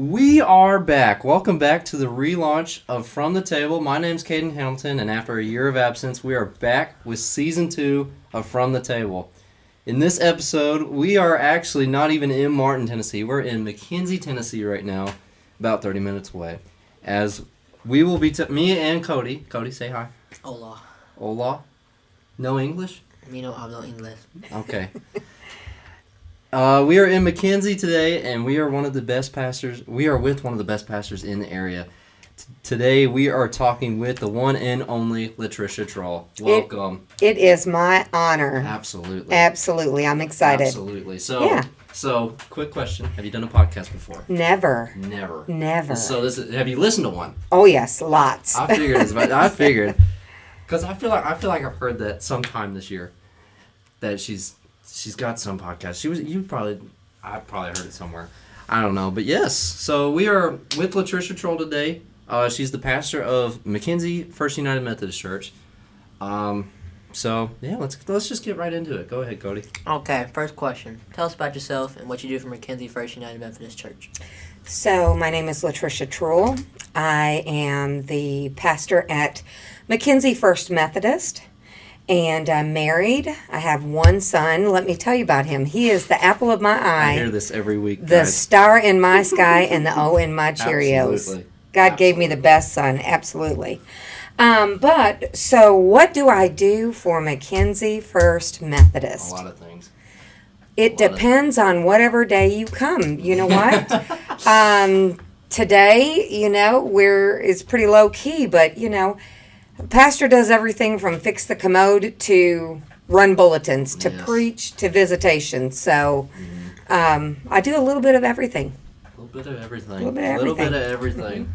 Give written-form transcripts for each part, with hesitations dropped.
We are back. Welcome back to the relaunch of From the Table. My name's Kadin Hamilton, and after a year of absence, we are back with Season 2 of From the Table. In this episode, we are actually not even in Martin, Tennessee. We're in McKenzie, Tennessee right now, about 30 minutes away. As we will be, me and Cody. Cody, say hi. Hola. Hola. No English? Me no hablo inglés. Okay. We are in McKenzie today, and we are one of the best pastors. We are with one of the best pastors in the area. Today, we are talking with the one and only LaTricia Trull. Welcome. It is my honor. Absolutely. Absolutely. I'm excited. Absolutely. So, quick question. Have you done a podcast before? Never. Never. So, have you listened to one? Oh, yes. Lots. I figured. Because I feel like I've heard that sometime this year that she's got some podcast. I probably heard it somewhere. I don't know, but yes. So we are with LaTricia Trull today. She's the pastor of McKenzie First United Methodist Church. So yeah, let's just get right into it. Go ahead, Cody. Okay, first question. Tell us about yourself and what you do for McKenzie First United Methodist Church. So my name is LaTricia Trull. I am the pastor at McKenzie First Methodist. And I'm married. I have one son. Let me tell you about him. He is the apple of my eye. I hear this every week, the guys. star in my sky and the O in my Cheerios. Absolutely. God gave me the best son. Absolutely. So what do I do for McKenzie First Methodist? A lot of things. It depends on whatever day you come. You know what? Today, it's pretty low key, but pastor does everything from fix the commode to run bulletins to preach to visitation. So I do a little bit of everything. A little bit of everything.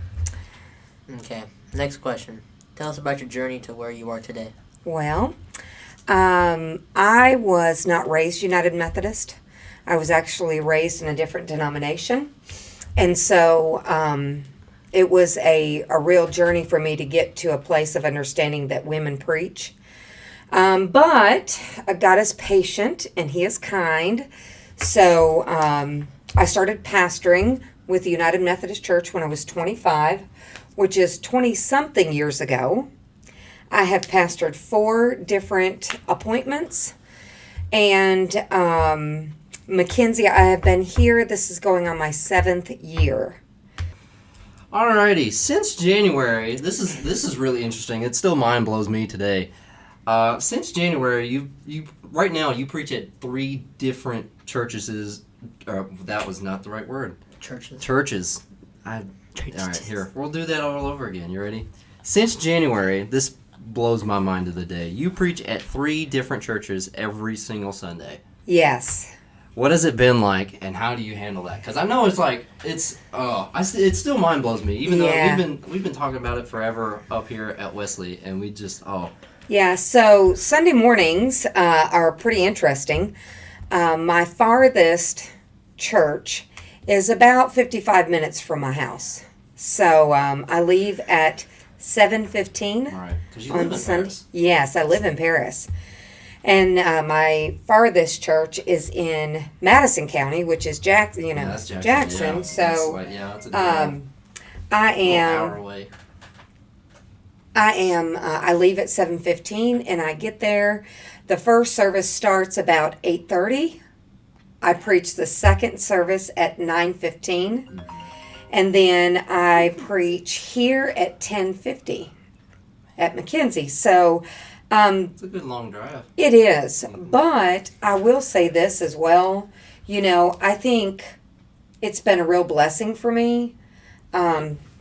Okay, next question. Tell us about your journey to where you are today. Well, I was not raised United Methodist. I was actually raised in a different denomination. And so it was a real journey for me to get to a place of understanding that women preach. But God is patient and He is kind. So I started pastoring with the United Methodist Church when I was 25, which is 20-something years ago. I have pastored 4 different appointments. And McKenzie, I have been here. This is going on my 7th year. Alrighty, since January, this is really interesting. It still mind blows me today. Since January, you right now you preach at 3 different churches. That was not the right word. Churches. All right, here we'll do that all over again. You ready? Since January, this blows my mind to the day. You preach at 3 different churches every single Sunday. Yes. What has it been like, and how do you handle that? Because I know it still mind blows me, even though we've been talking about it forever up here at Wesley, and we just Yeah. So Sunday mornings are pretty interesting. My farthest church is about 55 minutes from my house, so I leave at 7:15 on Sunday. Paris. Yes, I live in Paris. And my farthest church is in Madison County, which is Jackson. That's Jackson. Jackson. Yeah. So that's a I am. I leave at 7:15, and I get there. The first service starts about 8:30. I preach the second service at 9:15, and then I preach here at 10:50 at McKenzie. So. It's a good long drive. It is, but I will say this as well. I think it's been a real blessing for me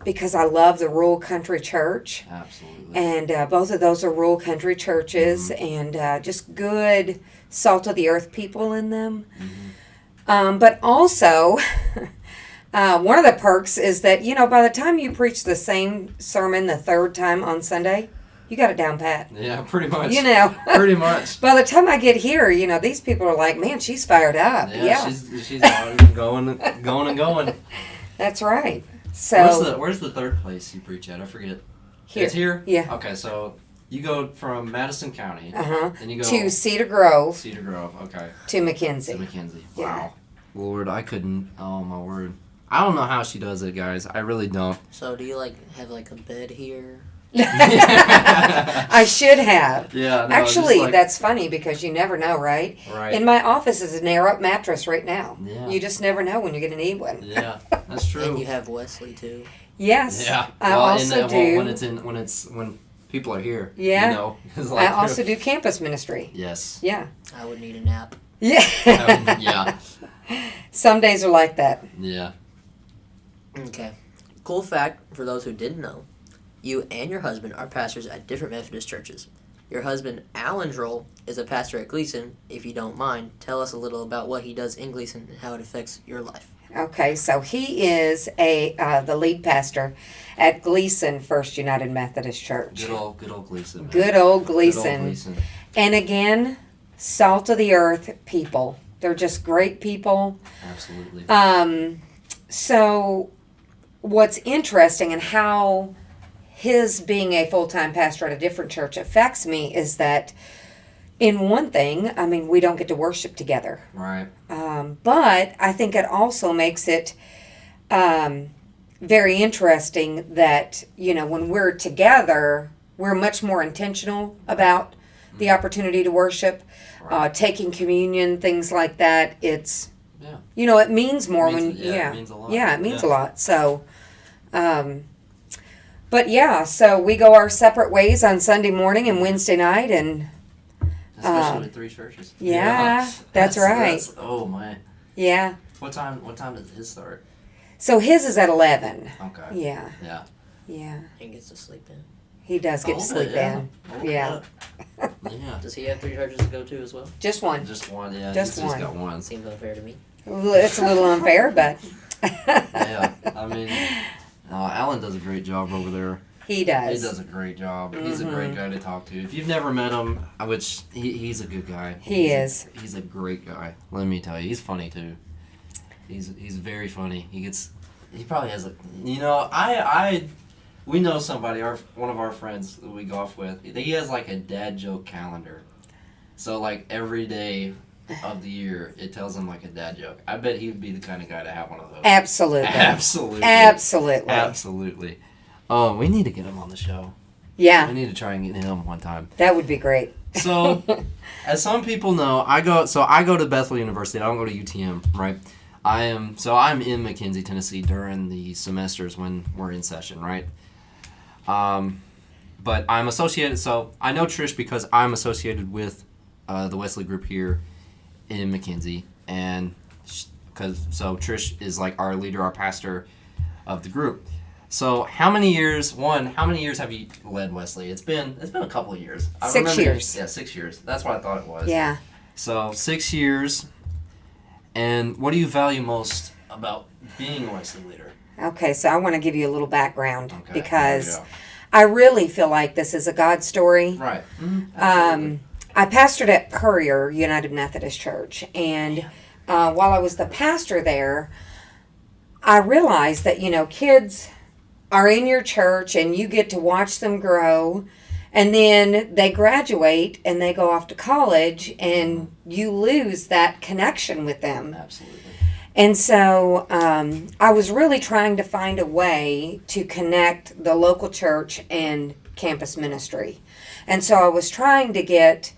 because I love the rural country church. Absolutely. And both of those are rural country churches and just good salt of the earth people in them. But also, one of the perks is that, by the time you preach the same sermon the 3rd time on Sunday, you got it down pat. Yeah, pretty much. Pretty much. By the time I get here, these people are like, man, she's fired up. Yeah. She's already going. That's right. So where's the 3rd place you preach at? I forget. Here. It's here? Yeah. Okay, so you go from Madison County. And you go to Cedar Grove. Okay. To McKenzie. Wow. Yeah. Lord, I couldn't. Oh my word. I don't know how she does it, guys. I really don't. So do you have a bed here? I should have. Yeah. No, Actually, that's funny because you never know, right? Right. In my office is an air-up mattress right now. Yeah. You just never know when you're going to need one. Yeah, that's true. And you have Wesley too. Yes. Yeah. I also do. When people are here. Yeah. You know, it's I also do campus ministry. Yes. Yeah. I would need a nap. Yeah. Yeah. Some days are like that. Yeah. Okay. Cool fact for those who didn't know. You and your husband are pastors at different Methodist churches. Your husband, Alan Trull, is a pastor at Gleason. If you don't mind, tell us a little about what he does in Gleason and how it affects your life. Okay, so he is the lead pastor at Gleason First United Methodist Church. Good old Gleason. Man. Good old Gleason. Good old Gleason. And again, salt of the earth people. They're just great people. Absolutely. So what's interesting and how his being a full-time pastor at a different church affects me is that in one thing, I mean, we don't get to worship together. Right. But I think it also makes it very interesting that, when we're together, we're much more intentional about the opportunity to worship, taking communion, things like that. It's, it means more it means a lot. Yeah, it means a lot. So, but yeah, so we go our separate ways on Sunday morning and Wednesday night, and especially with 3 churches. Yeah, that's right. Oh my. Yeah. What time does his start? So his is at 11. Okay. Yeah. Yeah. Yeah. He gets to sleep in. He does get to sleep in. Yeah. Yeah. Does he have 3 churches to go to as well? Just one. Just one, yeah. Just He's one. got one. Seems unfair to me. It's a little unfair, but. Yeah. I mean, Alan does a great job over there. He does. He does a great job. He's a great guy to talk to. If you've never met him, which he's a good guy. He's a great guy. Let me tell you, he's funny too. He's very funny. He probably has we know somebody, one of our friends that we golf with. He has a dad joke calendar. So every day of the year, it tells him a dad joke. I bet he would be the kind of guy to have one of those. Absolutely. Absolutely. Absolutely. Absolutely. Oh, we need to get him on the show. Yeah. We need to try and get him one time. That would be great. So, as some people know, I go to Bethel University. I don't go to UTM, right? I'm in McKenzie, Tennessee during the semesters when we're in session, right? But I'm associated, so I know Trish because I'm associated with the Wesley Group here in McKenzie, and so Trish is our leader, our pastor of the group. So how many years have you led Wesley? It's been a couple of years. 6 years. Yeah, 6 years. That's what I thought it was. Yeah. So 6 years. And what do you value most about being a Wesley leader? Okay, so I want to give you a little background because Yeah. I really feel like this is a God story. Right. Mm-hmm. I pastored at Courier United Methodist Church, and while I was the pastor there, I realized that, kids are in your church and you get to watch them grow, and then they graduate and they go off to college and you lose that connection with them. Absolutely. And so I was really trying to find a way to connect the local church and campus ministry. And so I was trying to get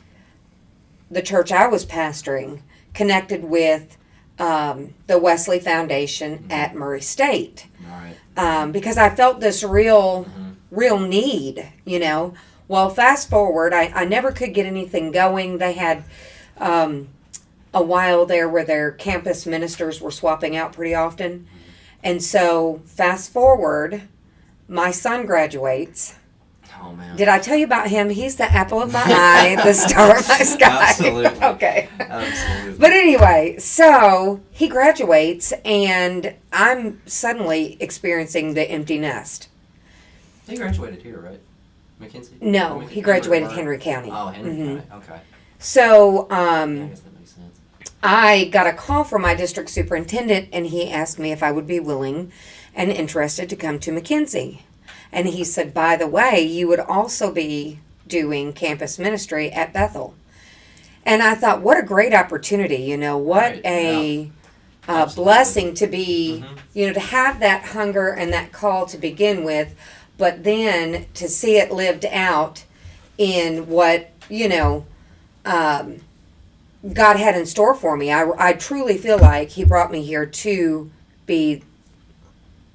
the church I was pastoring connected with the Wesley Foundation at Murray State. Right. Because I felt this real need, Well, fast forward, I never could get anything going. They had a while there where their campus ministers were swapping out pretty often. And so, fast forward, my son graduates. Oh, man. Did I tell you about him? He's the apple of my eye, the star of my sky. Absolutely. Okay. Absolutely. But anyway, so he graduates, and I'm suddenly experiencing the empty nest. He graduated here, right? McKenzie? No, he graduated Henry County. Oh, Henry County. Okay. So, I guess that makes sense. I got a call from my district superintendent, and he asked me if I would be willing and interested to come to McKenzie. And he said, by the way, you would also be doing campus ministry at Bethel. And I thought, what a great opportunity, what Right, blessing to be, Mm-hmm. to have that hunger and that call to begin with, but then to see it lived out in what, God had in store for me. I truly feel like He brought me here to be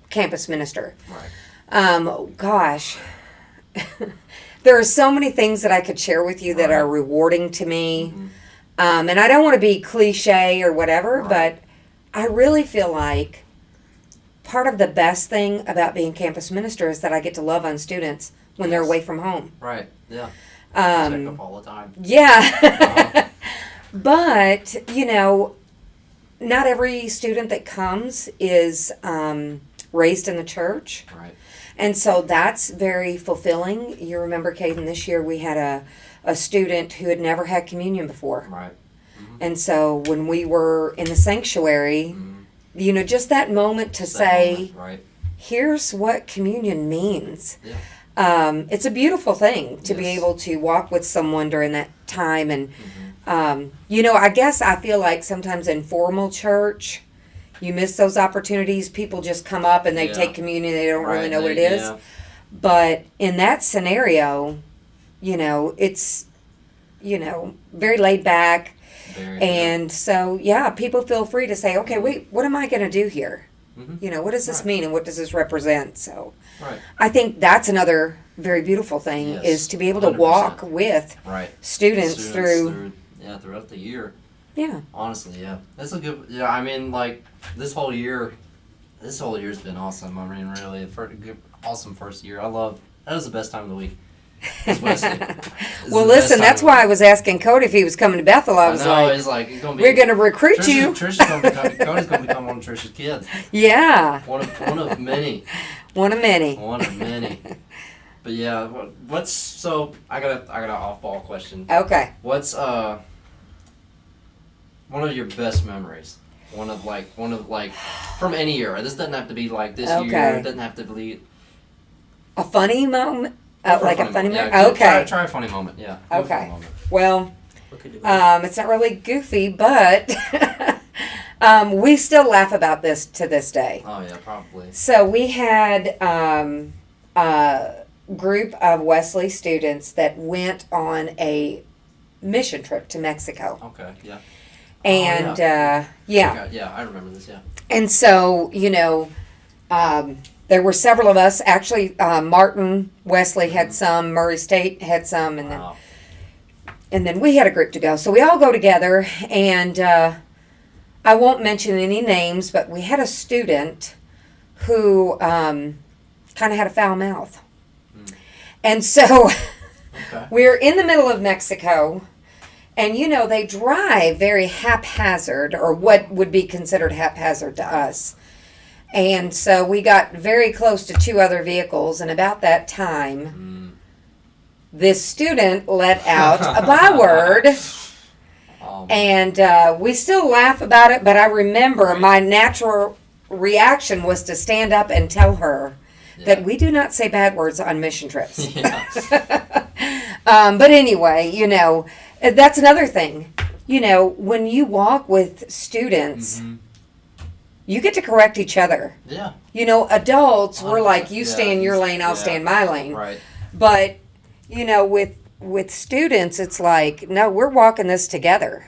campus minister. Right. Gosh, there are so many things that I could share with you that Right. are rewarding to me. Mm-hmm. And I don't want to be cliche or whatever, Right. but I really feel like part of the best thing about being campus minister is that I get to love on students when they're Yes. away from home. Right. Yeah. Check Um, up all the time. yeah. Uh-huh. But, not every student that comes is raised in the church. Right. And so that's very fulfilling. You remember, Kadin, this year we had a student who had never had communion before. Right. And so when we were in the sanctuary, Mm-hmm. just that moment to That say, moment, right. here's what communion means. Yeah. It's a beautiful thing to be Yes. able to walk with someone during that time. And, Mm-hmm. I guess I feel like sometimes in formal church, you miss those opportunities. People just come up and they Yeah. take communion. They don't really Right, know what it is. yeah. But in that scenario, it's, very laid back. Very, And so, people feel free to say, okay, wait, what am I going to do here? Mhm. What does this Right. mean and what does this represent? So Right. I think that's another very beautiful thing Yes, is to be able to 100%. walk with Right. students through. Throughout the year. Yeah. Honestly, yeah. That's a good. Yeah, I mean, like this whole year's been awesome. I mean, really, awesome first year. That was the best time of the week. It's Wesley. Well, listen, that's why I was asking Cody if he was coming to Bethel. I was like, it's like it's gonna be, we're going to recruit you. Cody's gonna become one of Trish's kids. Yeah. One of many. One of many. One of many. But yeah, I got an off-ball question. Okay. What's one of your best memories? One of from any year. This doesn't have to be like this year. Okay. It doesn't have to be A funny moment? Like a funny moment? Yeah, Okay. Try a funny moment. Yeah. Okay. Funny moment. Well, What could you it's not really goofy, but we still laugh about this to this day. Oh yeah, probably. So we had a group of Wesley students that went on a mission trip to Mexico. Okay. Yeah. And Yeah, I remember this. Yeah. And so, there were several of us. Actually, Martin, Wesley had some, Murray State had some, and Wow. then we had a group to go. So we all go together, and I won't mention any names, but we had a student who kind of had a foul mouth. And so Okay. we're in the middle of Mexico, and they drive very haphazard, or what would be considered haphazard to us. And so we got very close to two other vehicles, and about that time, this student let out a byword, and we still laugh about it, but I remember my natural reaction was to stand up and tell her that we do not say bad words on mission trips. Yeah. But anyway, that's another thing. When you walk with students, you get to correct each other. Yeah. Adults, we're like, you Yeah, stay in your lane, I'll stay in my lane. Right. But, with students, it's like, no, we're walking this together.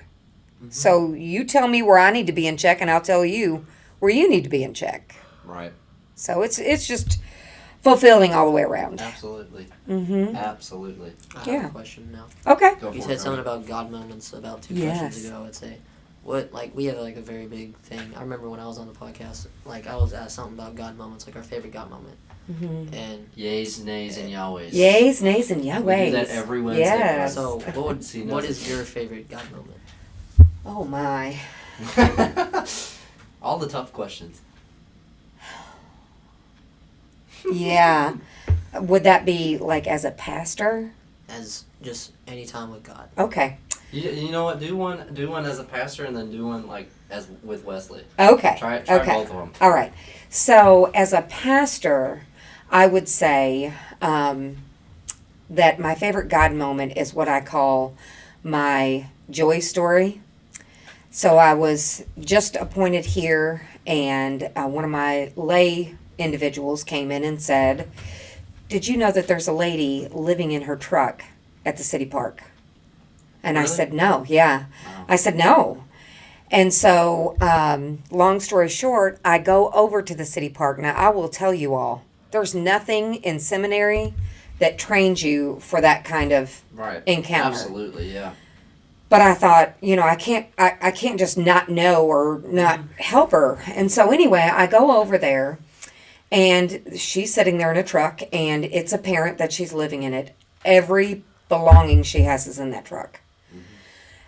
So you tell me where I need to be in check, and I'll tell you where you need to be in check. Right. So it's just fulfilling all the way around. Absolutely. Mm-hmm. Absolutely. I have Yeah. a question now. Okay. Go You for said it, something Cody. about God moments about two Yes. questions ago. I would say, we have a very big thing. I remember when I was on the podcast, I was asked something about God moments, like our favorite God moment, Mm-hmm. and Yays, nays, and Yahwehs. Yays, nays, and Yahwehs. We do that every Wednesday. Yes. so See, what no, is your favorite God moment? Oh my. All the tough questions. Yeah. Would that be like as a pastor? As just any time with God. Okay. You know what? Do one as a pastor, and then do one as with Wesley. Okay. Try okay. both of them. All right. So as a pastor, I would say that my favorite God moment is what I call my joy story. So I was just appointed here, and one of my lay individuals came in and said, "Did you know that there's a lady living in her truck at the city park?" And I Really? said, "No." Yeah. Wow. I said, "No." And so, long story short, I go over to the city park. Now, I will tell you all, there's nothing in seminary that trains you for that kind of Right. encounter. Absolutely, yeah. But I thought, I can't just not know or not help her. And so anyway, I go over there, and she's sitting there in a truck, and it's apparent that she's living in it. Every belonging she has is in that truck.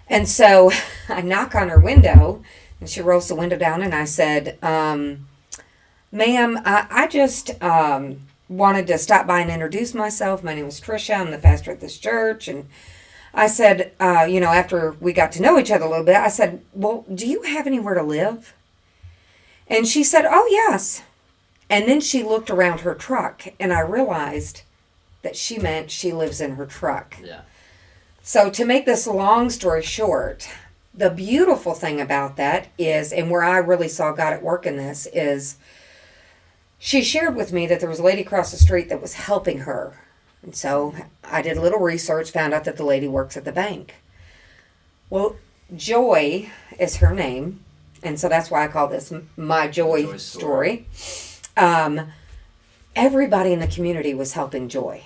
And so I knock on her window, and she rolls the window down, and I said, "Ma'am, I just wanted to stop by and introduce myself. My name is Tricia. I'm the pastor at this church." And I said, after we got to know each other a little bit, I said, "Well, do you have anywhere to live?" And she said, "Oh, yes." And then she looked around her truck, and I realized that she meant she lives in her truck. Yeah. So to make this long story short, the beautiful thing about that is, and where I really saw God at work in this, is she shared with me that there was a lady across the street that was helping her. And so I did a little research, found out that the lady works at the bank. Well, Joy is her name, and so that's why I call this my Joy story. Everybody in the community was helping Joy.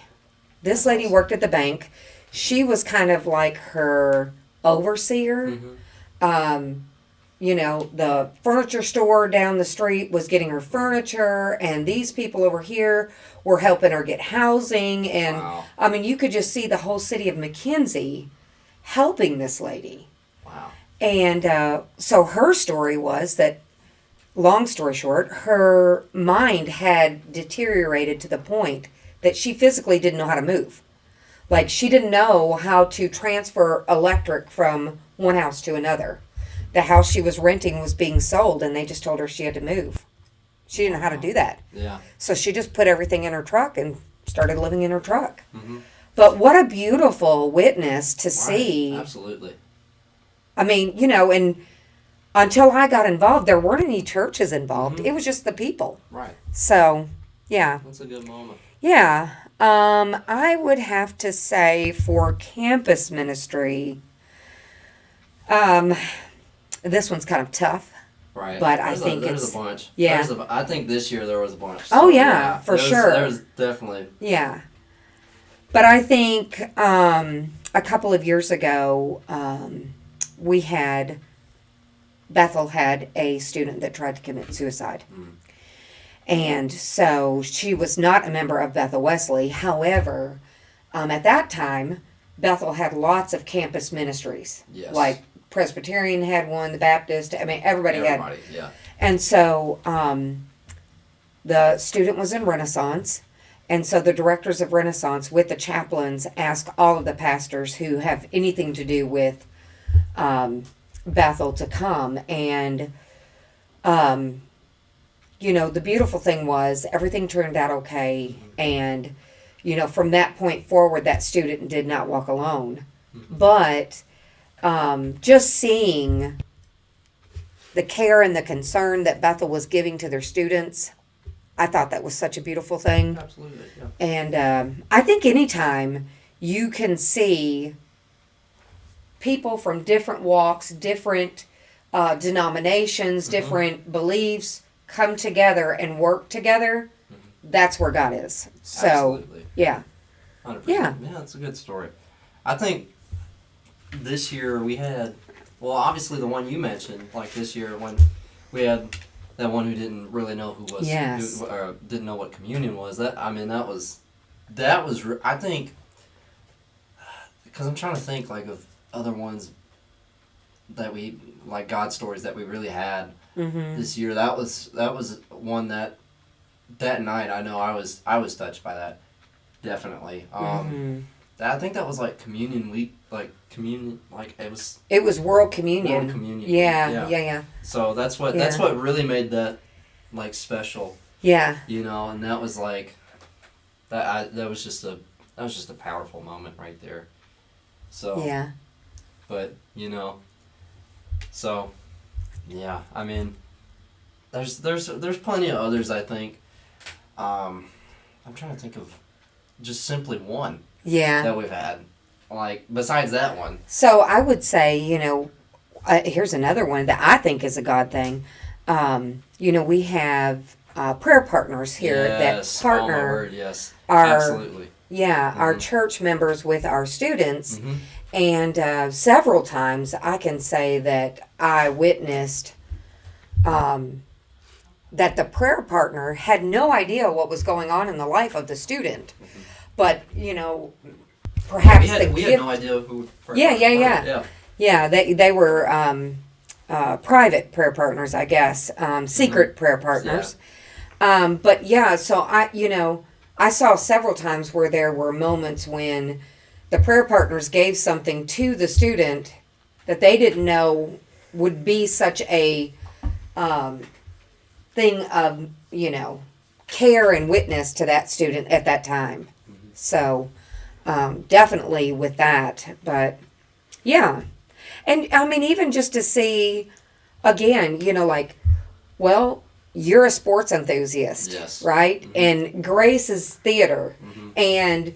This lady worked at the bank. She was kind of like her overseer. The furniture store down the street was getting her furniture, and these people over here were helping her get housing. And Wow. I mean, you could just see the whole city of McKenzie helping this lady. Wow. And so her story was that, long story short, her mind had deteriorated to the point that she physically didn't know how to move. Like, she didn't know how to transfer electric from one house to another. The house she was renting was being sold, and they just told her she had to move. She didn't know how to do that. Yeah. So she just put everything in her truck and started living in her truck. Mm-hmm. But what a beautiful witness to Right. see. Absolutely. I mean, and until I got involved, there weren't any churches involved. Mhm. It was just the people. Right. So, yeah. That's a good moment. Yeah. I would have to say for campus ministry, this one's kind of tough. Right. But I think there's it's- a bunch. yeah. I think this year there was a bunch. Oh, yeah, for sure. There's definitely. Yeah. But I think a couple of years ago, Bethel had a student that tried to commit suicide. Mm. And so she was not a member of Bethel Wesley. However, at that time, Bethel had lots of campus ministries. Yes. Like Presbyterian had one, the Baptist, I mean, everybody had. Yeah. And so the student was in Renaissance. And so the directors of Renaissance with the chaplains asked all of the pastors who have anything to do with Bethel to come. And, the beautiful thing was everything turned out okay. And, from that point forward, that student did not walk alone. Mm-hmm. But just seeing the care and the concern that Bethel was giving to their students, I thought that was such a beautiful thing. Absolutely. Yeah. And I think anytime you can see people from different walks, different denominations, Mm-hmm. different beliefs come together and work together, that's where God is. So, Absolutely. yeah. 100%. Yeah. Yeah, it's a good story. I think this year we had, well, obviously the one you mentioned, like this year when we had that one who didn't really know who was, Yes. or didn't know what communion was. That was, I think, because I'm trying to think like of other ones that we, like God stories that we really had this year. That was one that night I know I was touched by that, definitely. I think that was like communion week, like communion, like it was World Communion. World Communion. Yeah. So that's what really made that like special, Yeah. and that was like that was just a powerful moment right there. So Yeah. but So, yeah, I mean, there's plenty of others, I think. I'm trying to think of just simply one Yeah. that we've had. Like, besides that one. So I would say, here's another one that I think is a God thing. We have prayer partners here Yes. that partner Oh, my word, yes. our Absolutely. our church members with our students. Mm-hmm. And several times I can say that I witnessed that the prayer partner had no idea what was going on in the life of the student. Mm-hmm. But, perhaps We had no idea who. Yeah, they were private prayer partners, I guess, secret prayer partners. But yeah, so I saw several times where there were moments when the prayer partners gave something to the student that they didn't know would be such a thing of, care and witness to that student at that time. Mm-hmm. So definitely with that, but yeah. And I mean, even just to see, again, you're a sports enthusiast, yes. right? Mm-hmm. And Grace is theater. Mm-hmm. And,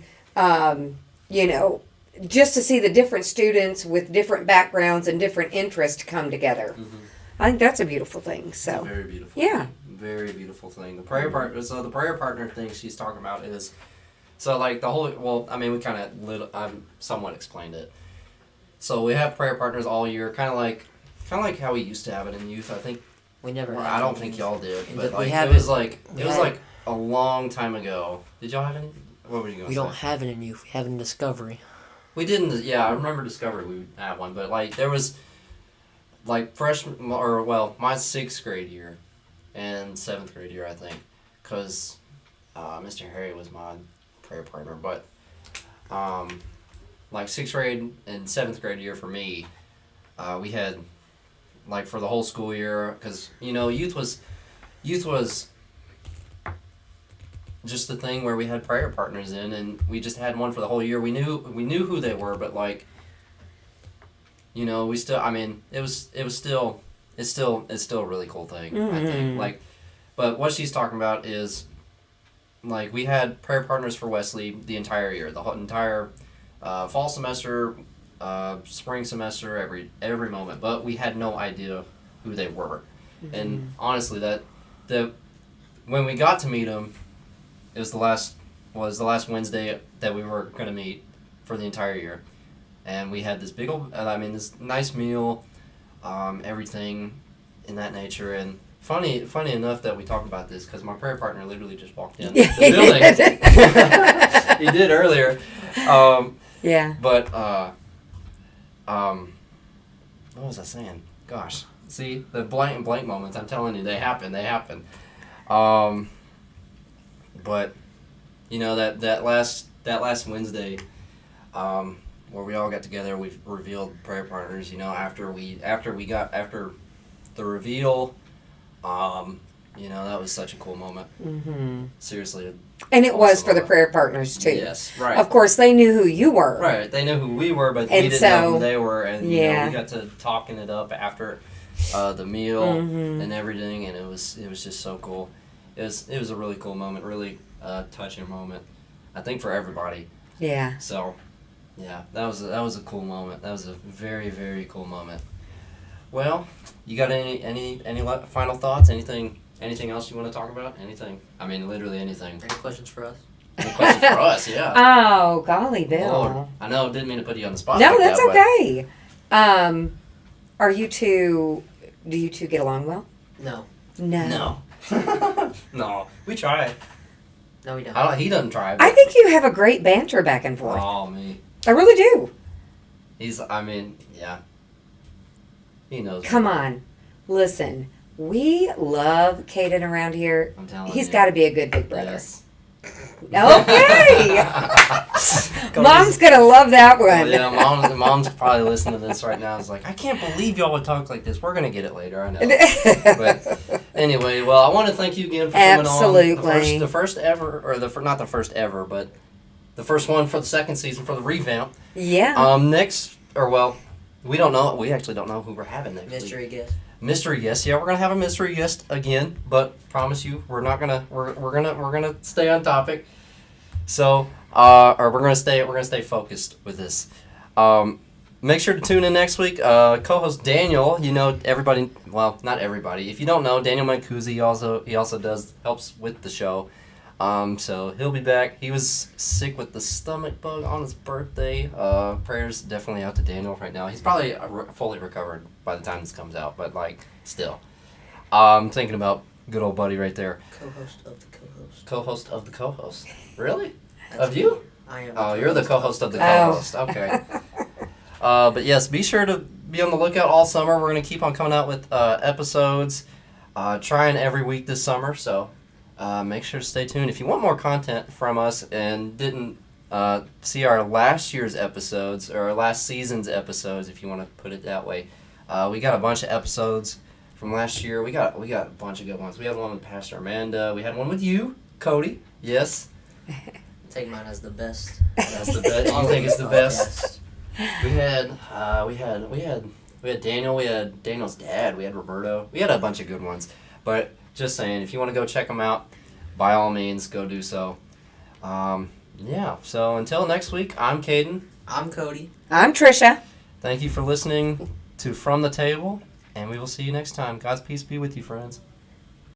just to see the different students with different backgrounds and different interests come together. Mm-hmm. I think that's a beautiful thing. So it's a very beautiful yeah. thing. Very beautiful thing. The prayer partner. So the prayer partner thing she's talking about is, so like the whole. Well, I mean, we kind of somewhat explained it. So we have prayer partners all year, kind of like how we used to have it in youth. I think we never. I don't think y'all did, but like it was like a long time ago. Did y'all have any? What were you going to say? We don't have it in youth. We have it in Discovery. We didn't. Yeah, I remember Discovery. We would have one, but like there was like freshman my 6th grade year and 7th grade year, I think, because Mr. Harry was my prayer partner, but like 6th grade and 7th grade year for me, we had like for the whole school year, because youth was just the thing where we had prayer partners in, and we just had one for the whole year. We knew who they were, but like we still, I mean, it's still a really cool thing. Mm-hmm. I think, like, but what she's talking about is like we had prayer partners for Wesley the entire year, the whole entire fall semester, spring semester, every moment, but we had no idea who they were. Mm-hmm. And honestly, when we got to meet them, it was the last Wednesday that we were going to meet for the entire year, and we had this this nice meal, everything in that nature. And funny enough that we talk about this, because my prayer partner literally just walked in the building. He did earlier. Yeah. But what was I saying? Gosh, see the blank moments. I'm telling you, they happen. But that last Wednesday, where we all got together, we revealed prayer partners. After the reveal, that was such a cool moment. Mm-hmm. Seriously. And it was for the prayer partners too. Yes, right. Of course, they knew who you were. Right, they knew who we were, but we didn't know who they were, and we got to talking it up after the meal mm-hmm. and everything, and it was just so cool. It was a really cool moment, really touching moment, I think, for everybody. Yeah. So, yeah, that was a cool moment. That was a very, very cool moment. Well, you got any final thoughts? Anything else you want to talk about? Anything? I mean, literally anything. Any questions for us? Any questions for us? Yeah. Oh, golly, Bill. Lord. I know, didn't mean to put you on the spot. No, like that's that, okay. Do you two get along well? No. No. No, we try. No, we don't. He doesn't try. I think you have a great banter back and forth. Oh, me. I really do. Yeah. He knows. Come on. Listen, we love Kadin around here. I'm telling you. He's got to be a good big brother. Yes. Okay. Mom's going to love that one. Yeah, mom's probably listening to this right now. It's like, I can't believe y'all would talk like this. We're going to get it later, I know. But anyway, well, I want to thank you again for coming on. Absolutely. The first ever, or not the first ever, but the first one for the second season for the revamp. Yeah. We don't know. We actually don't know who we're having next week. Mystery guest. Mystery guest. Yeah, we're gonna have a mystery guest again, but promise you, we're not gonna. We're gonna stay on topic. So, or we're gonna stay focused with this. Make sure to tune in next week. Co-host Daniel, everybody. Well, not everybody. If you don't know, Daniel McKenzie he also helps with the show. So he'll be back. He was sick with the stomach bug on his birthday. Prayers definitely out to Daniel right now. He's probably fully recovered by the time this comes out, but still. I'm thinking about good old buddy right there. Co-host of the co-host. Co-host of the co-host. Really? That's Of you? I am. Oh, you're the co-host of the co-host. Okay. But yes, be sure to be on the lookout all summer. We're going to keep on coming out with episodes, trying every week this summer. So make sure to stay tuned. If you want more content from us and didn't see our last year's episodes, or our last season's episodes, if you want to put it that way, we got a bunch of episodes from last year. We got a bunch of good ones. We had one with Pastor Amanda. We had one with you, Cody. Yes. Take mine as the best. That's the best. You think it's the best? We had Daniel. We had Daniel's dad. We had Roberto. We had a bunch of good ones. But just saying, if you want to go check them out, by all means, go do so. Yeah. So until next week, I'm Kadin. I'm Cody. I'm Tricia. Thank you for listening to From the Table, and we will see you next time. God's peace be with you, friends.